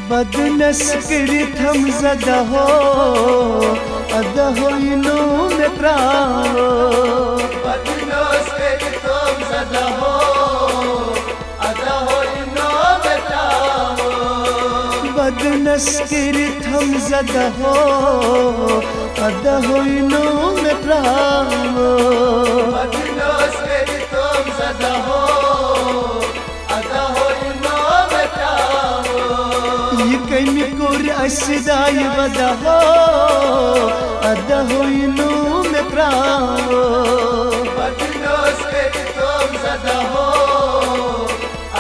बदनस करित हम ज़दा हो अदा हो इनो में प्राणो बदनस करित हम ज़दा हो अदा हो इनो में प्राणो बदनस करित हम ज़दा हो अदा हो इनो में प्राणो बदनस करित हम ज़दा हो अदा हो इनो में प्राणो ये कमी कोर अशदाई वदा हो अदा हो इनो में प्राणो बदनस करित हम ज़दा हो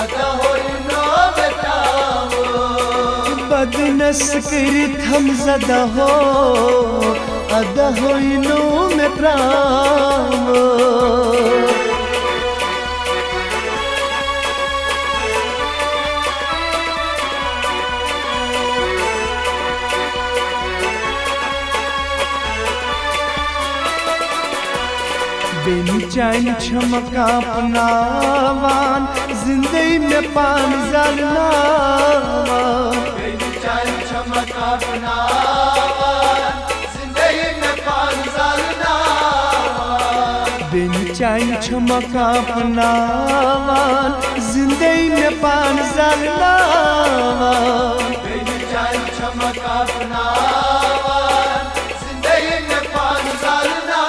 अदा हो इनो में प्राणो बदनस करित हम ज़दा हो अदा हो इनो में प्राणो बेचैन छमका अपनावान जिंदगी में पान जलना बेचैन छमका अपनावान जिंदगी में पान जलना बेचैन छमका अपनावान जिंदगी में पान जलना बेचैन छमका अपनावान जिंदगी में पान जलना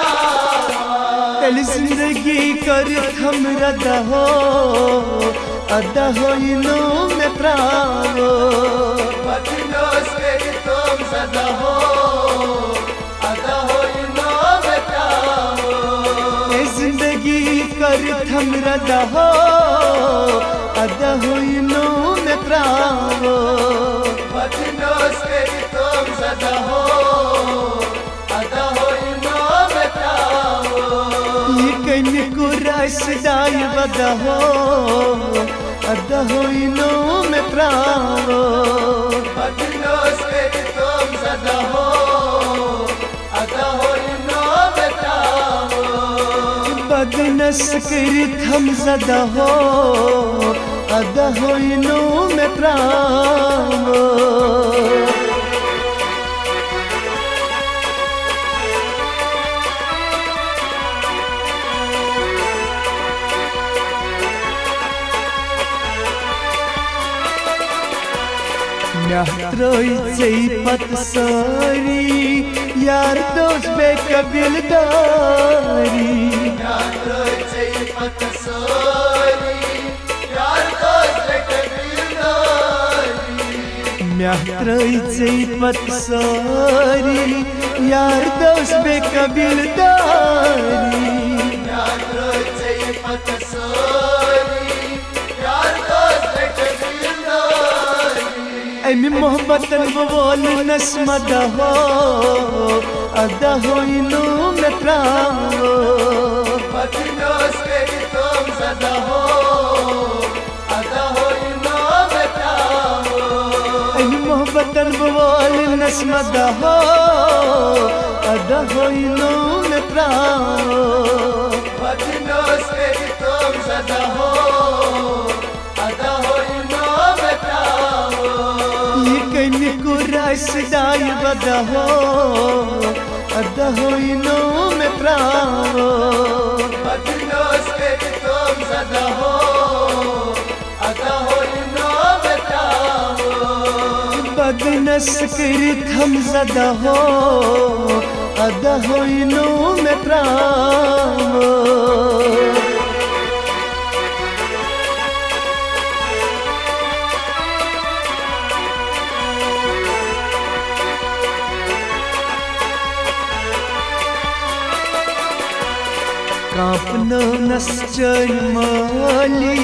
जिंदगी कर हम रदा हो अदा हो इनो में प्राणो बदनस करित हम ज़दा हो अदा हो इनो में प्राणो जिंदगी कर हम रदा हो अदा हो इनो में प्राणो बदनस करित हम ज़दा हो अदा हो इनो में प्राणो कन्या को रसदाई वदा हो अदा हो इनो में प्राणो बदनस करित हम ज़दा हो अदा हो इनो में प्राणो बदनस करित हम ज़दा हो अदा हो इनो में प्राणो त्रय पत सारी यार दोस्त बेकबिलदारी पत सारी यार दोस्त त्रय पत सारी यार दोस्त बेकबिलदारी पत सारी यार दोस्त अमी मोहब्बतन बोल नस्मदा हो अदा हो इनो में प्राणो बदनस करित हम ज़दा हो अदा हो इनो में प्राणो अमी मोहब्बतन बोल नस्मदा हो अदा हो इनो में प्राणो बदनस करित हम ज़दा हो अदा हो इनो में प्राणो कन्या को रसदाई वदा हो अदा हो इनो में प्राणो बदनस करित हम ज़दा हो अदा हो इनो में प्राणो बदनस करित हम ज़दा हो अदा हो इनो में प्राणो कापनो नस चरमाली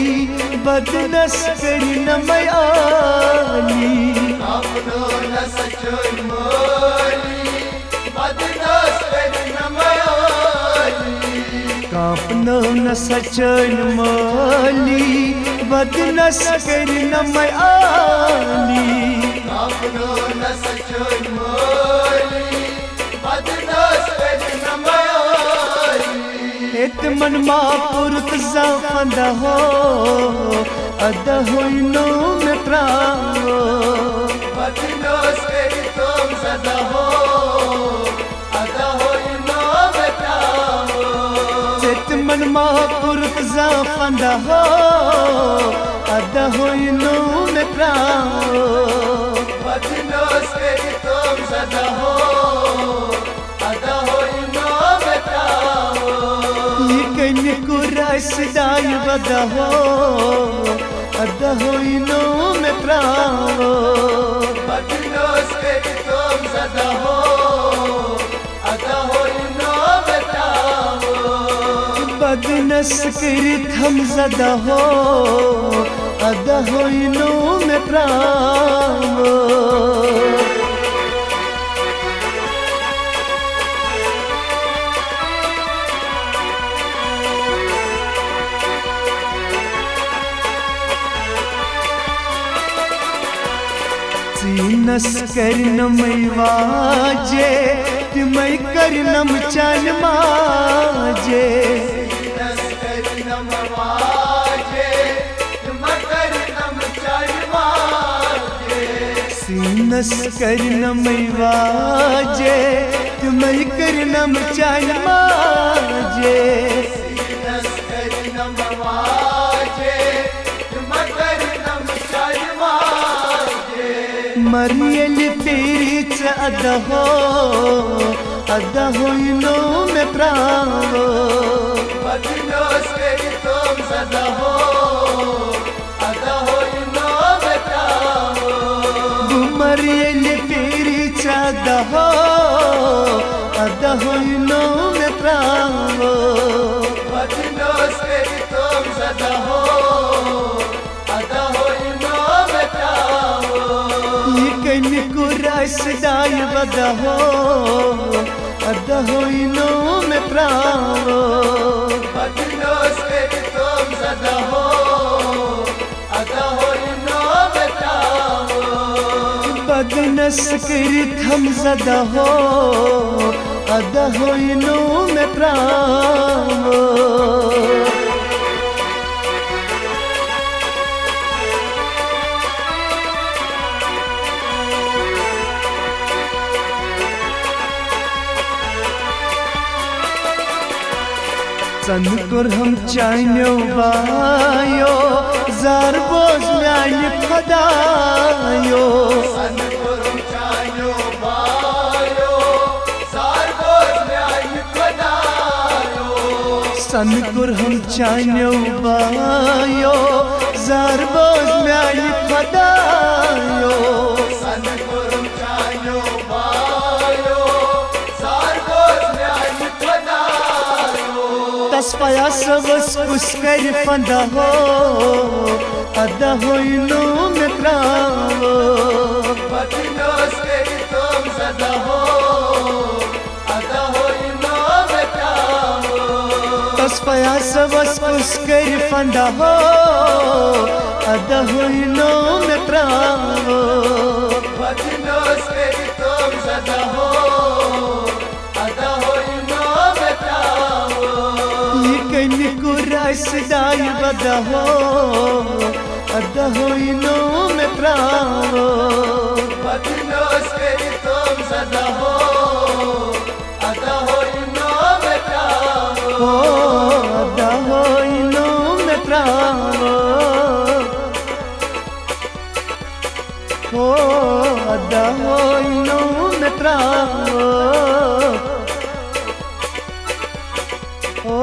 बदनस करी न मयाली कापनो नस चरमाली बदनस करी न मयाली कापनो नस चरमाली बदनस करी न मयाली कापनो नस चरमाली बदनस करी न मयाली इत मन मा पुरत जाफंदा हो अदा हो इनो में प्राणो मजा फंदा हो अदा हो नो में प्राओ बदनोस करी तुम सदा हो अदा हो नो में प्राओ ये कन्य को रासदाय बदा हो अदा हो नो में प्राओ बदनोस करी तुम सदा हो अदा हो नो में प्राओ बदनस करी थम जदा हो अदा हो नो में प्राओ सीनस करनम वाजे तिमै करनम चन माजे नस करनम वाजे तुम करनम चल माजे सीनस करनम वाजे तिमै करनम चन माजे नस करनम वाजे तुम करनम चल माजे मरियल पीरिच अदा हो नो में प्राओ बदनोस करी तुम सदा हो अदा हो नो में प्राओ मरियल पीरिच अदा हो नो में प्राओ बदनोस करी तुम सदा हो अदा हो नो में प्राओ ये कन्य को रासदाय बदा हो अदा हो नो में प्राओ बदनोस करी तुम सदा हो अदा हो नो में प्राओ बदनस करी थम जदा हो अदा हो नो में प्राओ सन कर हम चाइनो बायो जार बोझ म्यान खदायो सन कुरुम चायो बायो सार बोझ म्यान खदायो सन कर हम चाइनो बायो जार बोझ म्यान खदायो सन कुरुम चायो बायो सार बोझ म्यान खदायो तस पया सबस कुछ कर फंदा हो अदा हो नो में प्राओ बदनोस करी तुम सदा हो अदा हो नो में प्राओ तस पया सबस कुछ कर फंदा हो अदा हो नो में प्राओ बदनोस करी तुम सदा हो अदा हो नो में प्राओ ये कन्य को रासदाय बदा हो अदा हो नो में प्राओ बदनोस करी तुम सदा हो अदा हो नो में प्राओ ओ अदा हो नो में प्राओ ओ अदा हो नो में प्राओ ओ